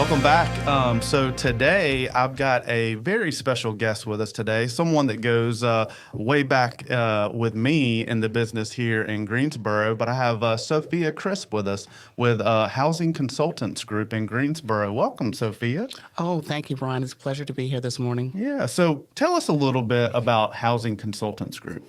Welcome back. So today I've got a very special guest with us today, someone that goes way back with me in the business here in Greensboro, but I have Sophia Crisp with us with Housing Consultants Group in Greensboro. Welcome, Sophia. Oh, thank you, Brian. It's a pleasure to be here this morning. Yeah, so tell us a little bit about Housing Consultants Group.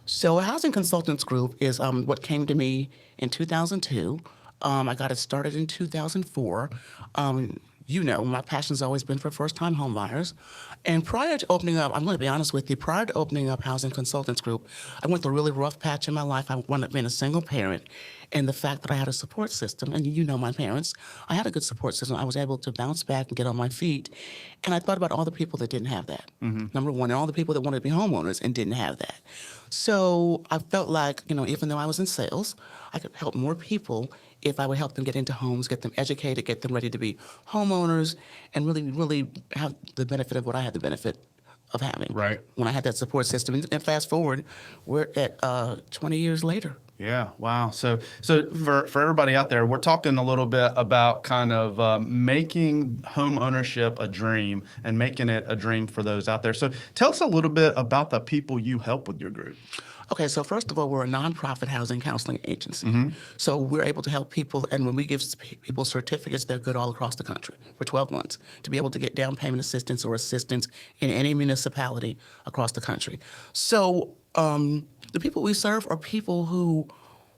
So Housing Consultants Group is what came to me in 2002. I got it started in 2004. My passion's always been for first-time home buyers. And prior to opening up, I'm going to be honest with you, prior to opening up Housing Consultants Group, I went through a really rough patch in my life. I wound up being a single parent. And the fact that I had a support system, and you know my parents, I had a good support system. I was able to bounce back and get on my feet. And I thought about all the people that didn't have that, number one, and all the people that wanted to be homeowners and didn't have that. So I felt like, even though I was in sales, I could help more people if I would help them get into homes, get them educated, get them ready to be homeowners, and really, really have the benefit of what I had the benefit of having. Right. When I had that support system. And fast forward, we're at 20 years later. Yeah, wow. So for everybody out there, we're talking a little bit about kind of making home ownership a dream and making it a dream for those out there. So tell us a little bit about the people you help with your group. Okay, so first of all, we're a nonprofit housing counseling agency. So we're able to help people, and when we give people certificates, they're good all across the country for 12 months to be able to get down payment assistance or assistance in any municipality across the country. So the people we serve are people who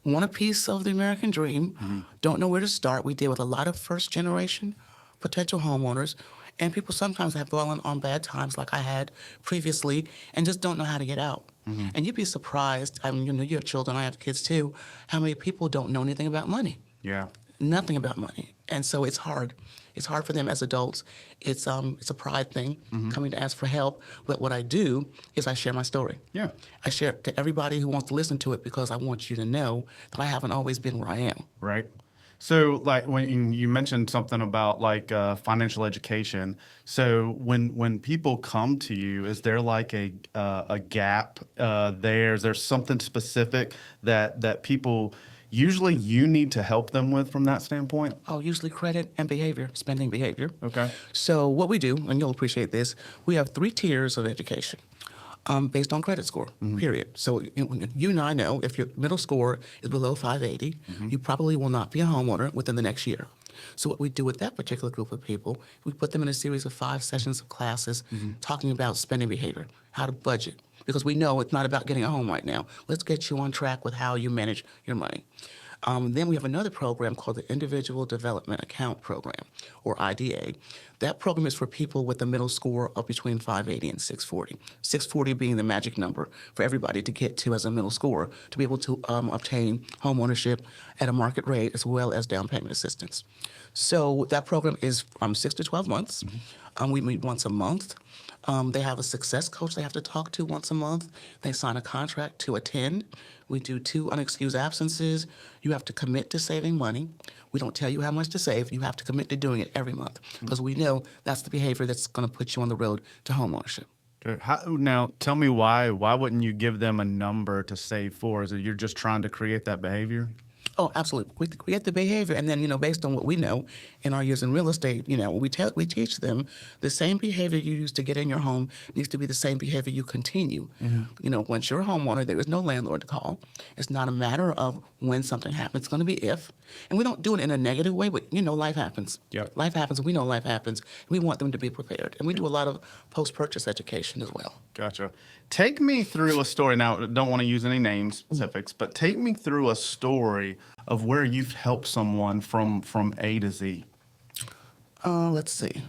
want a piece of the American dream, don't know where to start. We deal with a lot of first-generation potential homeowners, and people sometimes have fallen on bad times like I had previously and just don't know how to get out. And you'd be surprised, you have children, I have kids too, how many people don't know anything about money. Yeah. Nothing about money. And so it's hard. It's hard for them as adults. It's a pride thing, coming to ask for help. But what I do is I share my story. Yeah. I share it to everybody who wants to listen to it because I want you to know that I haven't always been where I am. Right. So, like when you mentioned something about like financial education. So, when people come to you, is there like a gap there? Is there something specific that people usually you need to help them with from that standpoint? Oh, usually credit and behavior, spending behavior. Okay. So what we do, and you'll appreciate this, we have 3 tiers of education. Based on credit score, period. So you and I know if your middle score is below 580, you probably will not be a homeowner within the next year. So what we do with that particular group of people, we put them in a series of 5 sessions of classes talking about spending behavior, how to budget, because we know it's not about getting a home right now. Let's get you on track with how you manage your money. Then we have another program called the Individual Development Account Program, or IDA. That program is for people with a middle score of between 580 and 640. 640 being the magic number for everybody to get to as a middle score to be able to obtain home ownership at a market rate as well as down payment assistance. So that program is from 6 to 12 months. We meet once a month. They have a success coach they have to talk to once a month. They sign a contract to attend. We do 2 unexcused absences. You have to commit to saving money. We don't tell you how much to save. You have to commit to doing it every month because we know that's the behavior that's going to put you on the road to homeownership. Now, tell me why wouldn't you give them a number to save for? Is it you're just trying to create that behavior? Oh, absolutely. We create the behavior, and then, based on what we know in our years in real estate, we teach them the same behavior you use to get in your home needs to be the same behavior you continue. Once you're a homeowner, there is no landlord to call. It's not a matter of when something happens. It's going to be if. And we don't do it in a negative way, but, life happens. Yep. Life happens. We know life happens. We want them to be prepared. And we do a lot of post-purchase education as well. Gotcha. Take me through a story. Now, I don't want to use any names specifics, but take me through a story of where you've helped someone from A to Z. Let's see.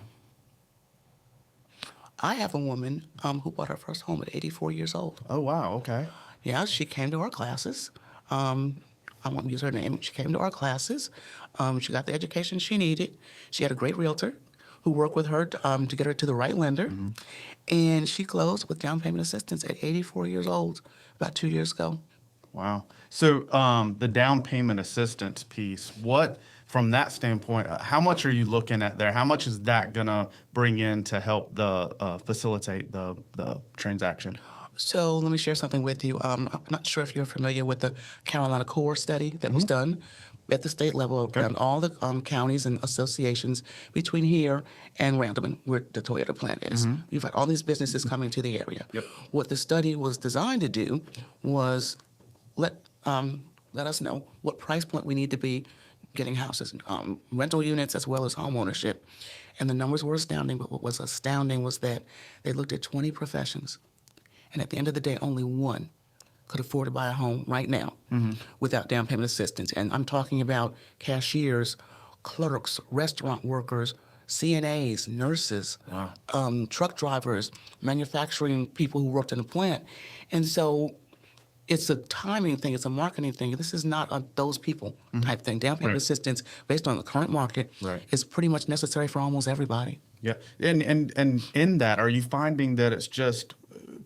I have a woman who bought her first home at 84 years old. Oh, wow. Okay. Yeah, she came to our classes. I won't use her name. She came to our classes. She got the education she needed. She had a great realtor who worked with her to get her to the right lender. And she closed with down payment assistance at 84 years old about 2 years ago. Wow. So the down payment assistance piece, from that standpoint, how much are you looking at there? How much is that going to bring in to help facilitate the transaction? So let me share something with you. I'm not sure if you're familiar with the Carolina Core study that was done, at the state level, and all the counties and associations between here and Randleman, where the Toyota plant is. You've got all these businesses coming to the area. Yep. What the study was designed to do was let us know what price point we need to be getting houses, rental units as well as home ownership. And the numbers were astounding, but what was astounding was that they looked at 20 professions. And at the end of the day, only one could afford to buy a home right now without down payment assistance. And I'm talking about cashiers, clerks, restaurant workers, CNAs, nurses, truck drivers, manufacturing people who worked in a plant. And so it's a timing thing, it's a marketing thing. This is not a those people type thing. Down payment assistance, based on the current market, is pretty much necessary for almost everybody. Yeah, and in that, are you finding that it's just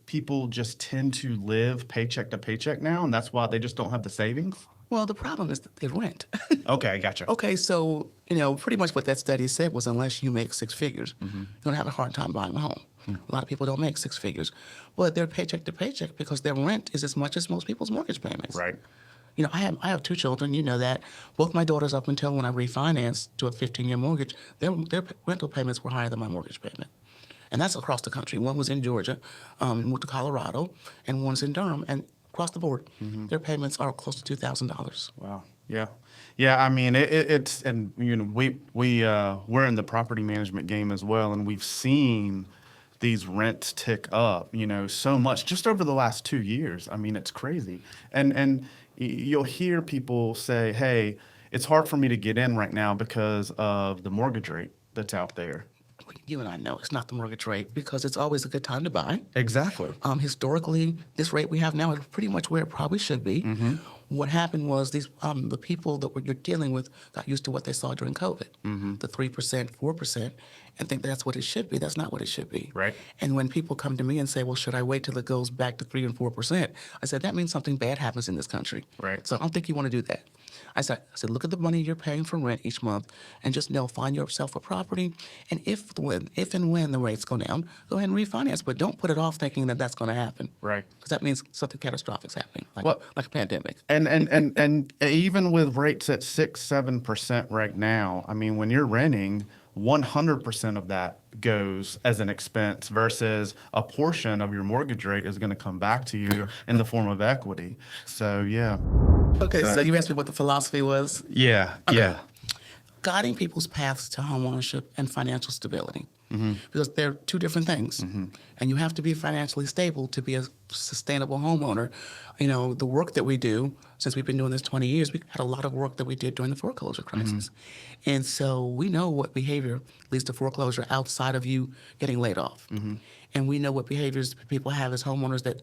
people just tend to live paycheck to paycheck now, and that's why they just don't have the savings? Well, the problem is that they rent. Okay, gotcha. Okay, so, pretty much what that study said was unless you make six figures, you're going to have a hard time buying a home. A lot of people don't make six figures, but they're paycheck to paycheck because their rent is as much as most people's mortgage payments. Right. I have two children, you know that. Both my daughters, up until when I refinanced to a 15-year mortgage, their rental payments were higher than my mortgage payment. And that's across the country. One was in Georgia, moved to Colorado, and one's in Durham. And across the board, their payments are close to $2,000. Wow. Yeah. I mean, it's and we're in the property management game as well, and we've seen these rents tick up, so much just over the last 2 years. I mean, it's crazy. And you'll hear people say, "Hey, it's hard for me to get in right now because of the mortgage rate that's out there." You and I know it's not the mortgage rate because it's always a good time to buy. Exactly. Historically, this rate we have now is pretty much where it probably should be. What happened was these the people that you're dealing with got used to what they saw during COVID, the 3%, 4%, and think that's what it should be. That's not what it should be. Right. And when people come to me and say, "Well, should I wait till it goes back to 3 and 4%?" I said that means something bad happens in this country. Right. So I don't think you want to do that. I said, look at the money you're paying for rent each month, and just find yourself a property. And if and when the rates go down, go ahead and refinance, but don't put it off thinking that that's going to happen. Right. Because that means something catastrophic is happening, like a pandemic. And even with rates at 6-7% right now, I mean, when you're renting, 100% of that goes as an expense versus a portion of your mortgage rate is going to come back to you in the form of equity. So, yeah. Okay, so you asked me what the philosophy was? Yeah, yeah. Guiding people's paths to homeownership and financial stability. Because they're two different things. And you have to be financially stable to be a sustainable homeowner. The work that we do, since we've been doing this 20 years, we had a lot of work that we did during the foreclosure crisis. And so we know what behavior leads to foreclosure outside of you getting laid off. And we know what behaviors people have as homeowners that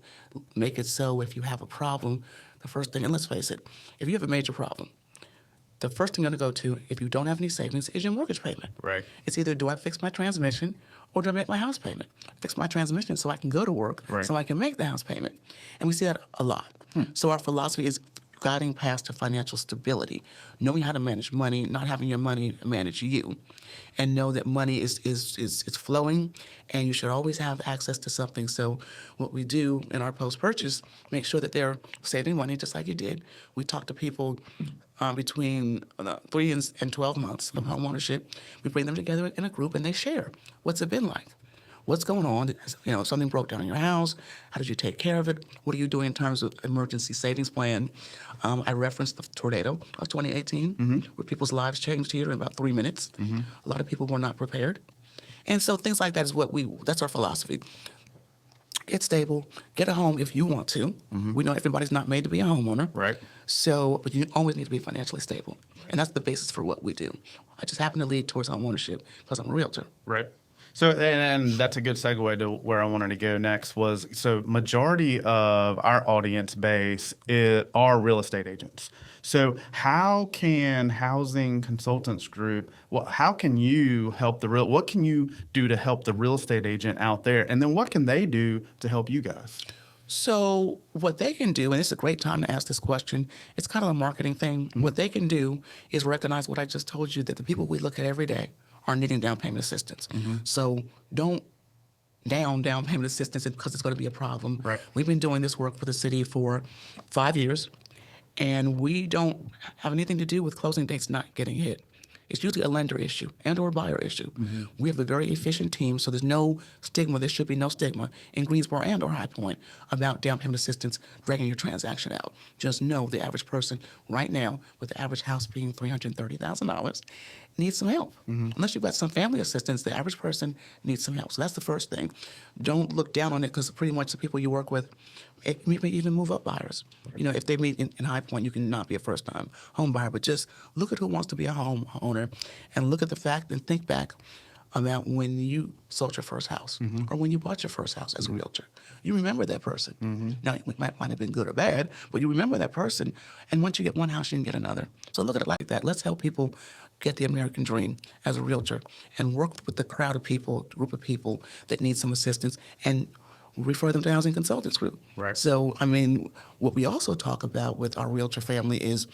make it so if you have a problem, the first thing, and let's face it, if you have a major problem, the first thing you're going to go to, if you don't have any savings, is your mortgage payment. Right. It's either do I fix my transmission or do I make my house payment? Fix my transmission so I can go to work, so I can make the house payment. And we see that a lot. So our philosophy is guiding paths to financial stability, knowing how to manage money, not having your money manage you, and know that money is flowing, and you should always have access to something. So what we do in our post-purchase, make sure that they're saving money just like you did. We talk to people between 3 and 12 months of homeownership. We bring them together in a group, and they share. What's it been like? What's going on? If something broke down in your house, how did you take care of it? What are you doing in terms of emergency savings plan? I referenced the tornado of 2018, where people's lives changed here in about 3 minutes. A lot of people were not prepared. And so things like that is that's our philosophy. Get stable, get a home if you want to. We know everybody's not made to be a homeowner. Right. So, but you always need to be financially stable. And that's the basis for what we do. I just happen to lead towards homeownership because I'm a realtor. Right. So, and that's a good segue to where I wanted to go next was, so majority of our audience base are real estate agents. So how can Housing Consultants Group, how can you help what can you do to help the real estate agent out there? And then what can they do to help you guys? So what they can do, and it's a great time to ask this question, it's kind of a marketing thing. What they can do is recognize what I just told you, that the people we look at every day are needing down payment assistance. So don't down payment assistance because it's going to be a problem. Right. We've been doing this work for the city for 5 years, And we don't have anything to do with closing dates not getting hit. It's usually a lender issue and or buyer issue. We have a very efficient team, so there's no stigma. There should be no stigma in Greensboro and or High Point about down payment assistance dragging your transaction out. Just know the average person right now, with the average house being $330,000, needs some help. Unless you've got some family assistance, the average person needs some help. So that's the first thing. Don't look down on it, because pretty much the people you work with, it may even move up buyers. You know, if they meet in High Point, you cannot be a first-time home buyer, but just look at who wants to be a homeowner and look at the fact and think back about when you sold your first house or when you bought your first house as a realtor. You remember that person. Now, it might have been good or bad, but you remember that person. And once you get one house, you can get another. So look at it like that. Let's help people get the American dream as a realtor and work with the crowd of people, group of people that need some assistance, and refer them to Housing Consultants Group. Right. So, I mean, what we also talk about with our realtor family is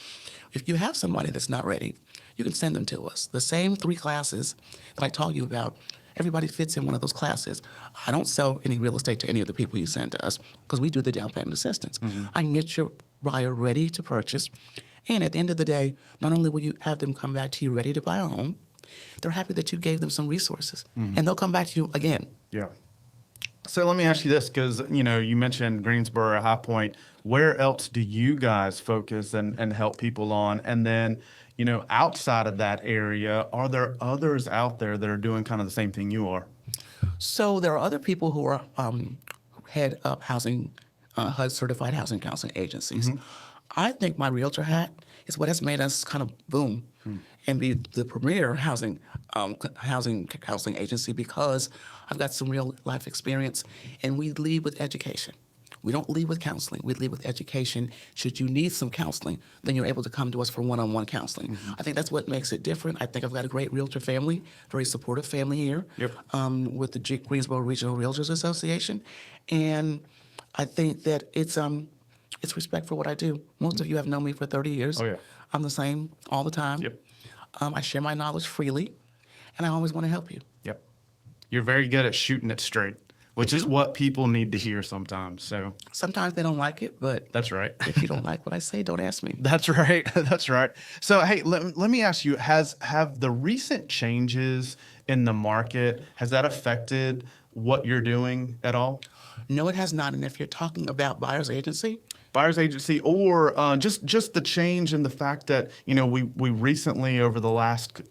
if you have somebody that's not ready, you can send them to us. The same 3 classes that I told you about, everybody fits in one of those classes. I don't sell any real estate to any of the people you send to us because we do the down payment assistance. I can get your buyer ready to purchase. And at the end of the day, not only will you have them come back to you ready to buy a home, they're happy that you gave them some resources. And they'll come back to you again. Yeah. So let me ask you this, because, you know, you mentioned Greensboro, High Point. Where else do you guys focus and help people on? And then, you know, outside of that area, are there others out there that are doing kind of the same thing you are? So there are other people who are head up housing, HUD certified housing counseling agencies. I think my realtor hat is what has made us kind of boom and be the premier housing counseling agency, because I've got some real life experience, and we lead with education. We don't lead with counseling. We lead with education. Should you need some counseling, then you're able to come to us for one-on-one counseling. I think that's what makes it different. I think I've got a great realtor family, very supportive family here with the Greensboro Regional Realtors Association. And I think that it's respect for what I do. Most of you have known me for 30 years. Oh, yeah. I'm the same all the time. Yep. I share my knowledge freely, and I always want to help you. Yep. You're very good at shooting it straight, which is what people need to hear sometimes. So Sometimes they don't like it, but that's right. if you don't like what I say, don't ask me. That's right. That's right. So, hey, let me ask you, have the recent changes in the market, has that affected what you're doing at all? No, it has not. And if you're talking about buyer's agency, or just the change in the fact that, you know, we recently, over the last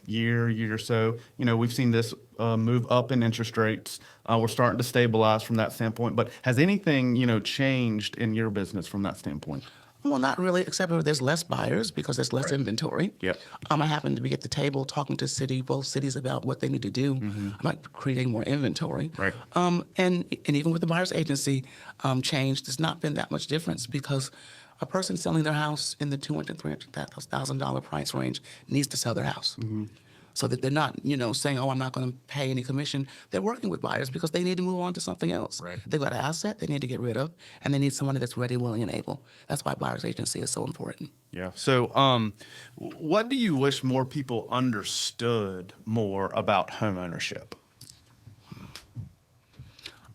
year or so, you know, we've seen this move up in interest rates. We're starting to stabilize from that standpoint. But has anything, you know, changed in your business from that standpoint? well, not really, except for there's less buyers because there's less inventory. Yep. I happen to be at the table talking to both cities about what they need to do about creating more inventory. Right. And even with the buyer's agency change, there's not been that much difference because a person selling their house in the $200,000 to $300,000 price range needs to sell their house. So that they're not, saying, oh, I'm not going to pay any commission. They're working with buyers because they need to move on to something else. Right. They've got an asset they need to get rid of, and they need someone that's ready, willing, and able. That's why buyer's agency is so important. Yeah. So, what do you wish more people understood more about homeownership?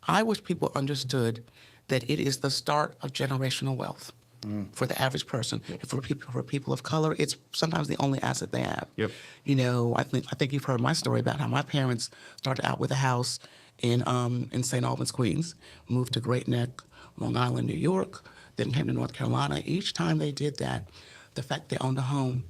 I wish people understood that it is the start of generational wealth. For the average person, for people of color, it's sometimes the only asset they have. Yep. I think you've heard my story about how my parents started out with a house in St. Albans, Queens, moved to Great Neck, Long Island, New York, then came to North Carolina. Each time they did that, the fact they owned a home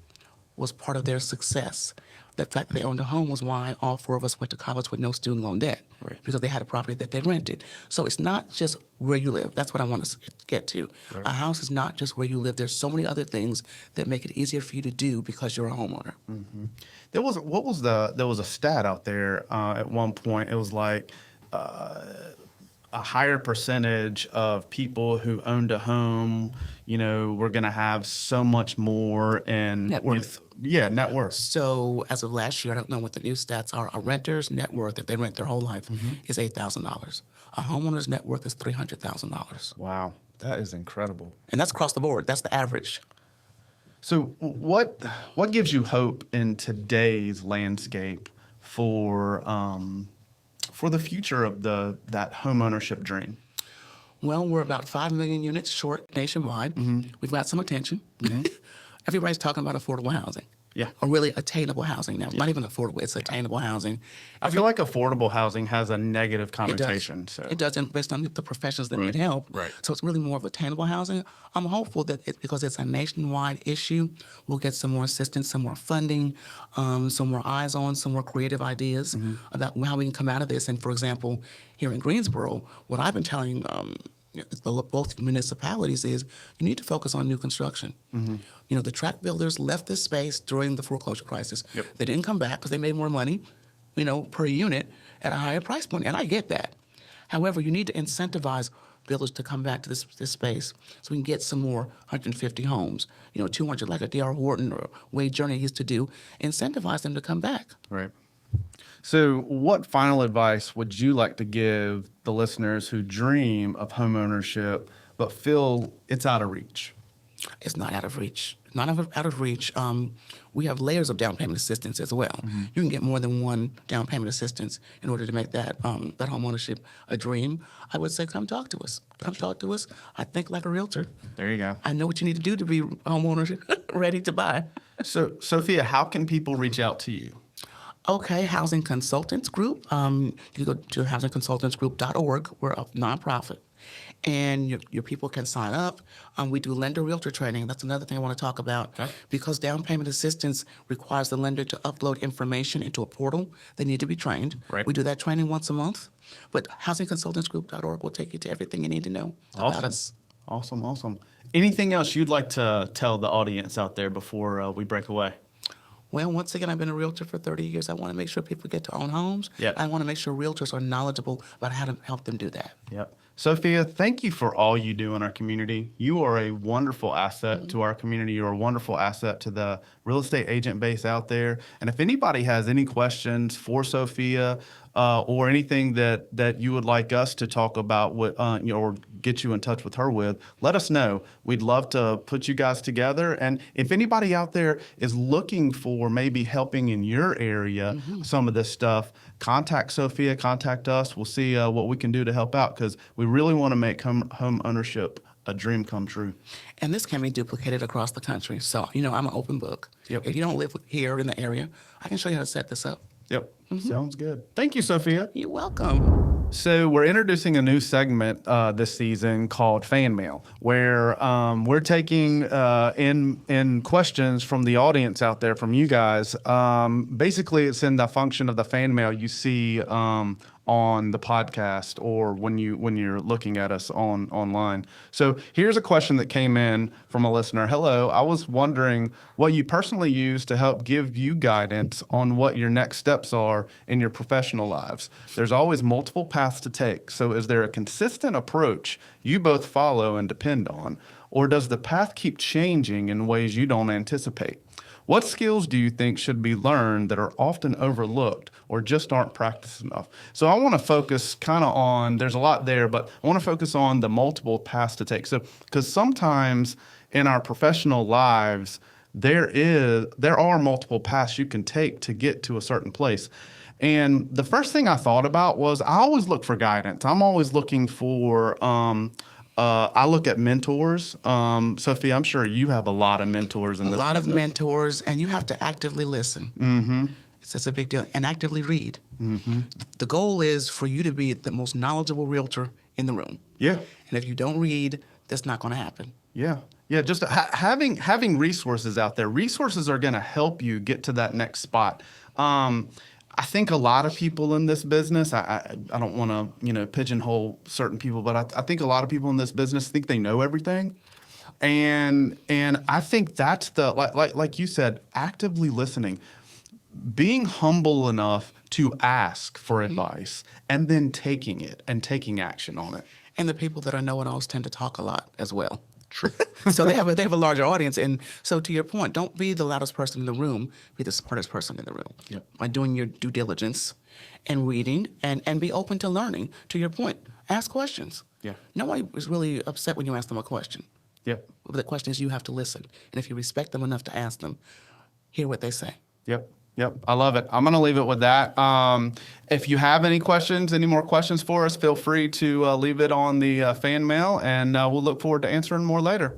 was part of their success. The fact that they owned a home was why all four of us went to college with no student loan debt, Right. because they had a property that they rented. So it's not just where you live. That's what I want to get to. Right. A house is not just where you live. There's so many other things that make it easier for you to do because you're a homeowner. There was a stat out there at one point. It was like a higher percentage of people who owned a home, were going to have so much more in Net worth. Net worth. So as of last year, I don't know what the new stats are. A renter's net worth, if they rent their whole life, is $8,000. A homeowner's net worth is $300,000. Wow, that is incredible. And that's across the board. That's the average. So what gives you hope in today's landscape for the future of that homeownership dream? Well, we're about 5 million units short nationwide. We've got some attention. Everybody's talking about affordable housing. Yeah. Or really attainable housing now. Not even affordable, it's attainable housing. I feel like affordable housing has a negative It does. connotation. So It does, and based on the professions that need help. Right. So it's really more of attainable housing. I'm hopeful that because it's a nationwide issue, we'll get some more assistance, some more funding, some more eyes on, some more creative ideas about how we can come out of this. And for example, here in Greensboro, what I've been telling both municipalities is you need to focus on new construction. The tract builders left this space during the foreclosure crisis. Yep. They didn't come back because they made more money, per unit at a higher price point, and I get that. However, you need to incentivize builders to come back to this space so we can get some more 150 homes, 200 like a D.R. Horton or Wade Journey used to do. Incentivize them to come back. Right. So what final advice would you like to give the listeners who dream of homeownership but feel it's out of reach? It's not out of reach. Not out of reach. We have layers of down payment assistance as well. You can get more than one down payment assistance in order to make that homeownership a dream. I would say come talk to us. Come talk to us. I think like a realtor. There you go. I know what you need to do to be homeowner ready to buy. So, Sophia, how can people reach out to you? Okay, Housing Consultants Group. You can go to housingconsultantsgroup.org. We're a nonprofit. And your people can sign up. We do lender realtor training. That's another thing I want to talk about. Okay. Because down payment assistance requires the lender to upload information into a portal. They need to be trained. Right. We do that training once a month. But housingconsultantsgroup.org will take you to everything you need to know about us. Awesome. Anything else you'd like to tell the audience out there before we break away? Well, once again, I've been a realtor for 30 years. I want to make sure people get to own homes. Yep. I want to make sure realtors are knowledgeable about how to help them do that. Yep. Sophia, thank you for all you do in our community. You are a wonderful asset to our community. You're a wonderful asset to the real estate agent base out there. And if anybody has any questions for Sophia or anything that you would like us to talk about or get you in touch with her with, let us know. We'd love to put you guys together. And if anybody out there is looking for maybe helping in your area, some of this stuff, contact Sophia, contact us. We'll see what we can do to help out because we really want to make home ownership a dream come true. And this can be duplicated across the country. So, I'm an open book. Yep. If you don't live here in the area, I can show you how to set this up. Yep. Sounds good. Thank you, Sophia. You're welcome. So we're introducing a new segment this season called Fan Mail, where we're taking in questions from the audience out there, from you guys. Basically, it's in the function of the fan mail you see on the podcast or when you're looking at us online. So here's a question that came in from a listener. Hello, I was wondering what you personally use to help give you guidance on what your next steps are in your professional lives. There's always multiple paths to take. So is there a consistent approach you both follow and depend on? Or does the path keep changing in ways you don't anticipate? What skills do you think should be learned that are often overlooked or just aren't practiced enough? So I want to focus kind of on, there's a lot there, but I want to focus on the multiple paths to take. So, because sometimes in our professional lives, there are multiple paths you can take to get to a certain place. And the first thing I thought about was I always look for guidance. I'm always looking for, I look at mentors. Sophia, I'm sure you have a lot of mentors. A lot of mentors, and you have to actively listen. Mm-hmm. It's a big deal. And actively read. Mm-hmm. The goal is for you to be the most knowledgeable realtor in the room. Yeah. And if you don't read, that's not going to happen. Yeah. Yeah, just having resources out there. Resources are going to help you get to that next spot. I think a lot of people in this business, I don't want to, pigeonhole certain people, but I think a lot of people in this business think they know everything. And I think that's like you said, actively listening, being humble enough to ask for advice and then taking it and taking action on it. And the people that are know-it-alls tend to talk a lot as well. True. So they have a larger audience. And so to your point, don't be the loudest person in the room, be the smartest person in the room. Yep. By doing your due diligence and reading and be open to learning. To your point, ask questions. Yeah. Nobody is really upset when you ask them a question. Yep. But the question is you have to listen. And if you respect them enough to ask them, hear what they say. Yep. Yep, I love it. I'm going to leave it with that. If you have any questions, any more questions for us, feel free to leave it on the fan mail, and we'll look forward to answering more later.